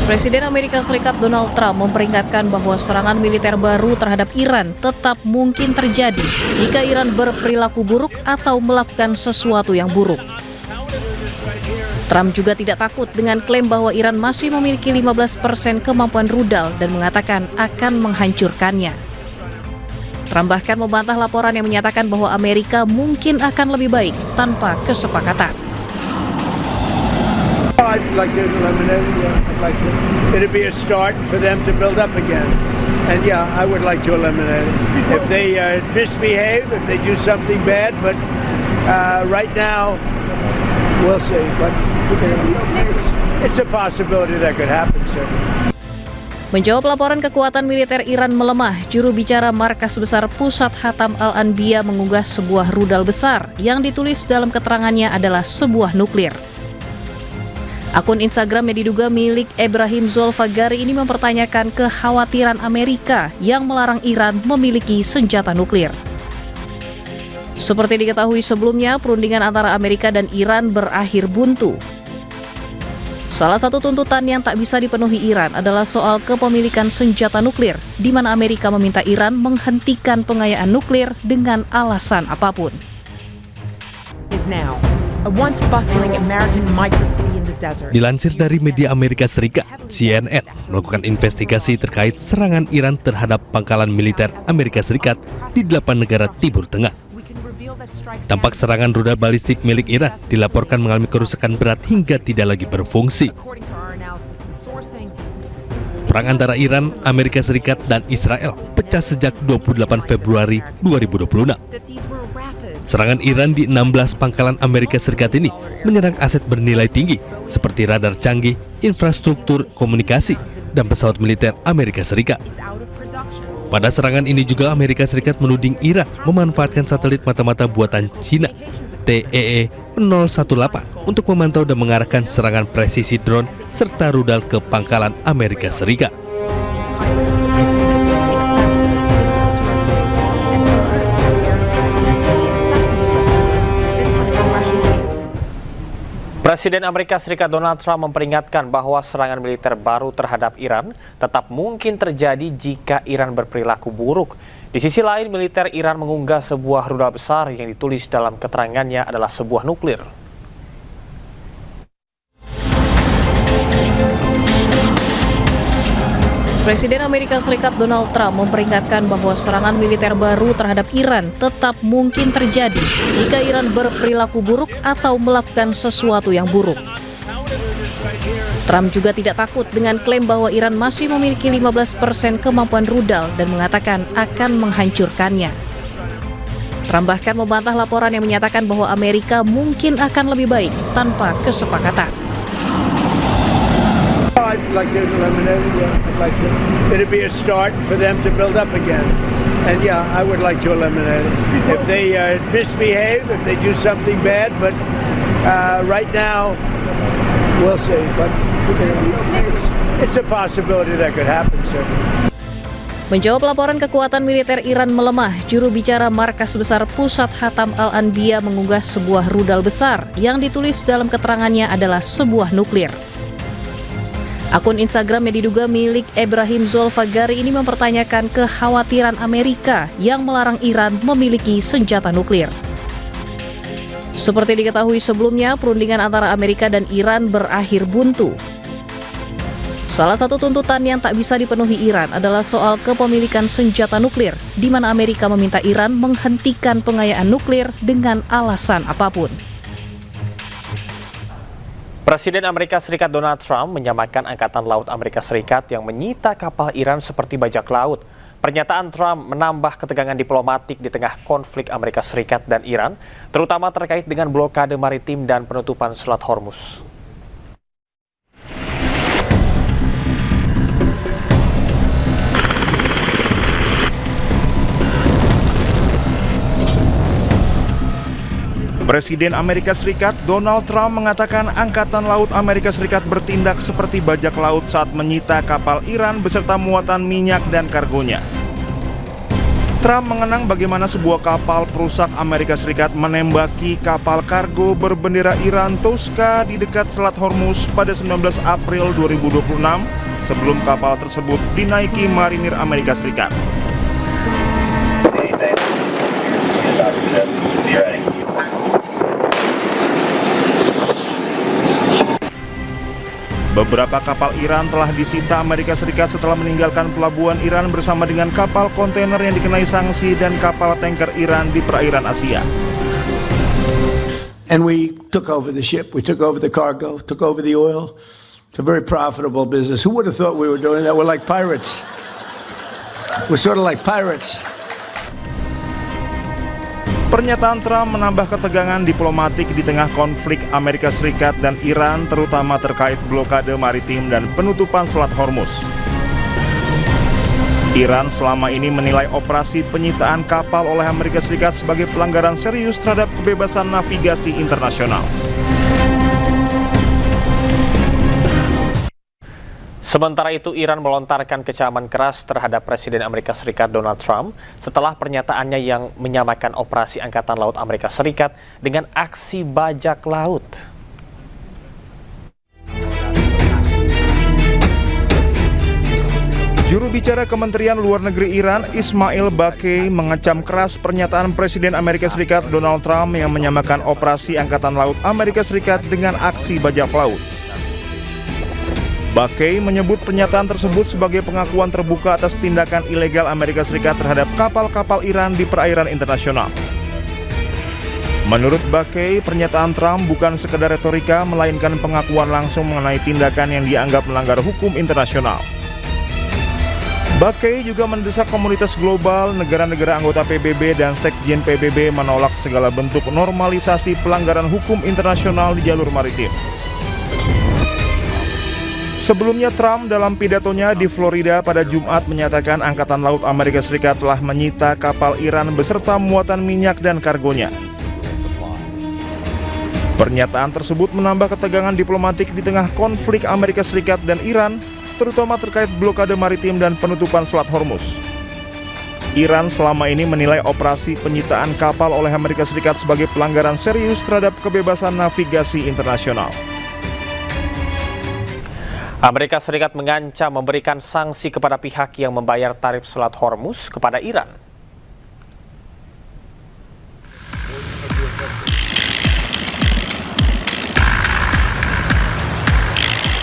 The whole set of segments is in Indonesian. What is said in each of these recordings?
Presiden Amerika Serikat Donald Trump memperingatkan bahwa serangan militer baru terhadap Iran tetap mungkin terjadi jika Iran berperilaku buruk atau melakukan sesuatu yang buruk. Trump juga tidak takut dengan klaim bahwa Iran masih memiliki 15% kemampuan rudal dan mengatakan akan menghancurkannya. Trump bahkan membantah laporan yang menyatakan bahwa Amerika mungkin akan lebih baik tanpa kesepakatan. I'd like to eliminate it. I'd like to. It'd be a start for them to build up again. And yeah, I would like to eliminate it. If they misbehave, if they do something bad, but right now, we'll see. But it's a possibility that could happen, sir. Menjawab laporan kekuatan militer Iran melemah, juru bicara Markas Besar Pusat Hatam Al-Anbiya mengunggah sebuah rudal besar yang ditulis dalam keterangannya adalah sebuah nuklir. Akun Instagram yang diduga milik Ebrahim Zolfagari ini mempertanyakan kekhawatiran Amerika yang melarang Iran memiliki senjata nuklir. Seperti diketahui sebelumnya, perundingan antara Amerika dan Iran berakhir buntu. Salah satu tuntutan yang tak bisa dipenuhi Iran adalah soal kepemilikan senjata nuklir, di mana Amerika meminta Iran menghentikan pengayaan nuklir dengan alasan apapun. Dilansir dari media Amerika Serikat, CNN melakukan investigasi terkait serangan Iran terhadap pangkalan militer Amerika Serikat di 8 negara Timur Tengah. Dampak serangan rudal balistik milik Iran dilaporkan mengalami kerusakan berat hingga tidak lagi berfungsi. Perang antara Iran, Amerika Serikat, dan Israel pecah sejak 28 Februari 2026. Serangan Iran di 16 pangkalan Amerika Serikat ini menyerang aset bernilai tinggi seperti radar canggih, infrastruktur komunikasi, dan pesawat militer Amerika Serikat. Pada serangan ini juga Amerika Serikat menuding Iran memanfaatkan satelit mata-mata buatan Cina TEE-018 untuk memantau dan mengarahkan serangan presisi drone serta rudal ke pangkalan Amerika Serikat. Presiden Amerika Serikat Donald Trump memperingatkan bahwa serangan militer baru terhadap Iran tetap mungkin terjadi jika Iran berperilaku buruk. Di sisi lain, militer Iran mengunggah sebuah rudal besar yang ditulis dalam keterangannya adalah sebuah nuklir. Presiden Amerika Serikat Donald Trump memperingatkan bahwa serangan militer baru terhadap Iran tetap mungkin terjadi jika Iran berperilaku buruk atau melakukan sesuatu yang buruk. Trump juga tidak takut dengan klaim bahwa Iran masih memiliki 15% kemampuan rudal dan mengatakan akan menghancurkannya. Trump bahkan membantah laporan yang menyatakan bahwa Amerika mungkin akan lebih baik tanpa kesepakatan. I'd like to eliminate it. I'd like to. It'd be a start for them to build up again. And yeah, I would like to eliminate it. If they misbehave, if they do something bad, but right now, we'll see. But it's a possibility that could happen, sir. Menjawab laporan kekuatan militer Iran melemah, juru bicara Markas Besar Pusat Hatam Al-Anbiya mengunggah sebuah rudal besar yang ditulis dalam keterangannya adalah sebuah nuklir. Akun Instagram yang diduga milik Ebrahim Zolfagari ini mempertanyakan kekhawatiran Amerika yang melarang Iran memiliki senjata nuklir. Seperti diketahui sebelumnya, perundingan antara Amerika dan Iran berakhir buntu. Salah satu tuntutan yang tak bisa dipenuhi Iran adalah soal kepemilikan senjata nuklir, di mana Amerika meminta Iran menghentikan pengayaan nuklir dengan alasan apapun. Presiden Amerika Serikat Donald Trump menyamakan Angkatan Laut Amerika Serikat yang menyita kapal Iran seperti bajak laut. Pernyataan Trump menambah ketegangan diplomatik di tengah konflik Amerika Serikat dan Iran, terutama terkait dengan blokade maritim dan penutupan Selat Hormuz. Presiden Amerika Serikat Donald Trump mengatakan Angkatan Laut Amerika Serikat bertindak seperti bajak laut saat menyita kapal Iran beserta muatan minyak dan kargonya. Trump mengenang bagaimana sebuah kapal perusak Amerika Serikat menembaki kapal kargo berbendera Iran Tosca di dekat Selat Hormuz pada 19 April 2026 sebelum kapal tersebut dinaiki marinir Amerika Serikat. Beberapa kapal Iran telah disita Amerika Serikat setelah meninggalkan pelabuhan Iran bersama dengan kapal kontainer yang dikenai sanksi dan kapal tanker Iran di perairan Asia. And we took over the ship, we took over the cargo, took over the oil. It's a very profitable business. Who would have thought we were doing that? We're like pirates. We're sort of like pirates. Pernyataan Trump menambah ketegangan diplomatik di tengah konflik Amerika Serikat dan Iran, terutama terkait blokade maritim dan penutupan Selat Hormuz. Iran selama ini menilai operasi penyitaan kapal oleh Amerika Serikat sebagai pelanggaran serius terhadap kebebasan navigasi internasional. Sementara itu, Iran melontarkan kecaman keras terhadap Presiden Amerika Serikat Donald Trump setelah pernyataannya yang menyamakan operasi Angkatan Laut Amerika Serikat dengan aksi bajak laut. Juru bicara Kementerian Luar Negeri Iran, Ismail Baqi, mengecam keras pernyataan Presiden Amerika Serikat Donald Trump yang menyamakan operasi Angkatan Laut Amerika Serikat dengan aksi bajak laut. Baqi menyebut pernyataan tersebut sebagai pengakuan terbuka atas tindakan ilegal Amerika Serikat terhadap kapal-kapal Iran di perairan internasional. Menurut Baqi, pernyataan Trump bukan sekedar retorika, melainkan pengakuan langsung mengenai tindakan yang dianggap melanggar hukum internasional. Baqi juga mendesak komunitas global, negara-negara anggota PBB dan Sekjen PBB menolak segala bentuk normalisasi pelanggaran hukum internasional di jalur maritim. Sebelumnya, Trump dalam pidatonya di Florida pada Jumat menyatakan Angkatan Laut Amerika Serikat telah menyita kapal Iran beserta muatan minyak dan kargonya. Pernyataan tersebut menambah ketegangan diplomatik di tengah konflik Amerika Serikat dan Iran, terutama terkait blokade maritim dan penutupan Selat Hormuz. Iran selama ini menilai operasi penyitaan kapal oleh Amerika Serikat sebagai pelanggaran serius terhadap kebebasan navigasi internasional. Amerika Serikat mengancam memberikan sanksi kepada pihak yang membayar tarif Selat Hormuz kepada Iran.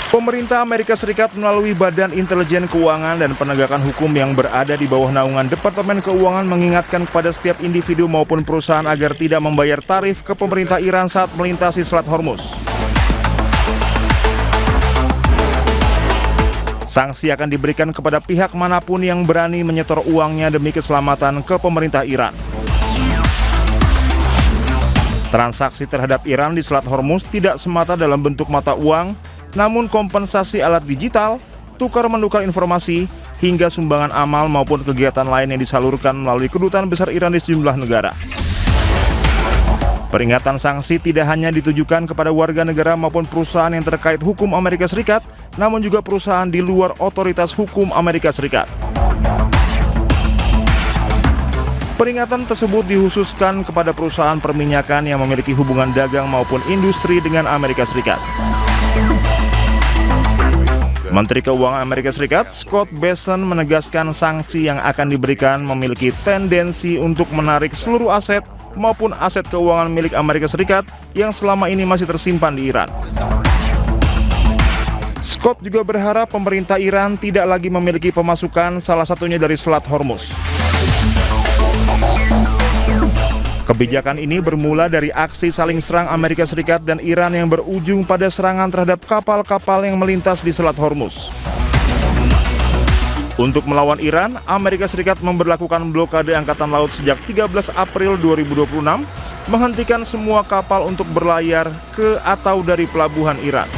Pemerintah Amerika Serikat melalui Badan Intelijen Keuangan dan Penegakan Hukum yang berada di bawah naungan Departemen Keuangan mengingatkan kepada setiap individu maupun perusahaan agar tidak membayar tarif ke pemerintah Iran saat melintasi Selat Hormuz. Sanksi akan diberikan kepada pihak manapun yang berani menyetor uangnya demi keselamatan ke pemerintah Iran. Transaksi terhadap Iran di Selat Hormuz tidak semata dalam bentuk mata uang, namun kompensasi alat digital, tukar-menukar informasi, hingga sumbangan amal maupun kegiatan lain yang disalurkan melalui kedutaan besar Iran di sejumlah negara. Peringatan sanksi tidak hanya ditujukan kepada warga negara maupun perusahaan yang terkait hukum Amerika Serikat, namun juga perusahaan di luar otoritas hukum Amerika Serikat. Peringatan tersebut dikhususkan kepada perusahaan perminyakan yang memiliki hubungan dagang maupun industri dengan Amerika Serikat. Menteri Keuangan Amerika Serikat, Scott Bessent, menegaskan sanksi yang akan diberikan memiliki tendensi untuk menarik seluruh aset maupun aset keuangan milik Amerika Serikat yang selama ini masih tersimpan di Iran. Scott juga berharap pemerintah Iran tidak lagi memiliki pemasukan, salah satunya dari Selat Hormuz. Kebijakan ini bermula dari aksi saling serang Amerika Serikat dan Iran yang berujung pada serangan terhadap kapal-kapal yang melintas di Selat Hormuz. Untuk melawan Iran, Amerika Serikat memberlakukan blokade Angkatan Laut sejak 13 April 2026, menghentikan semua kapal untuk berlayar ke atau dari pelabuhan Iran.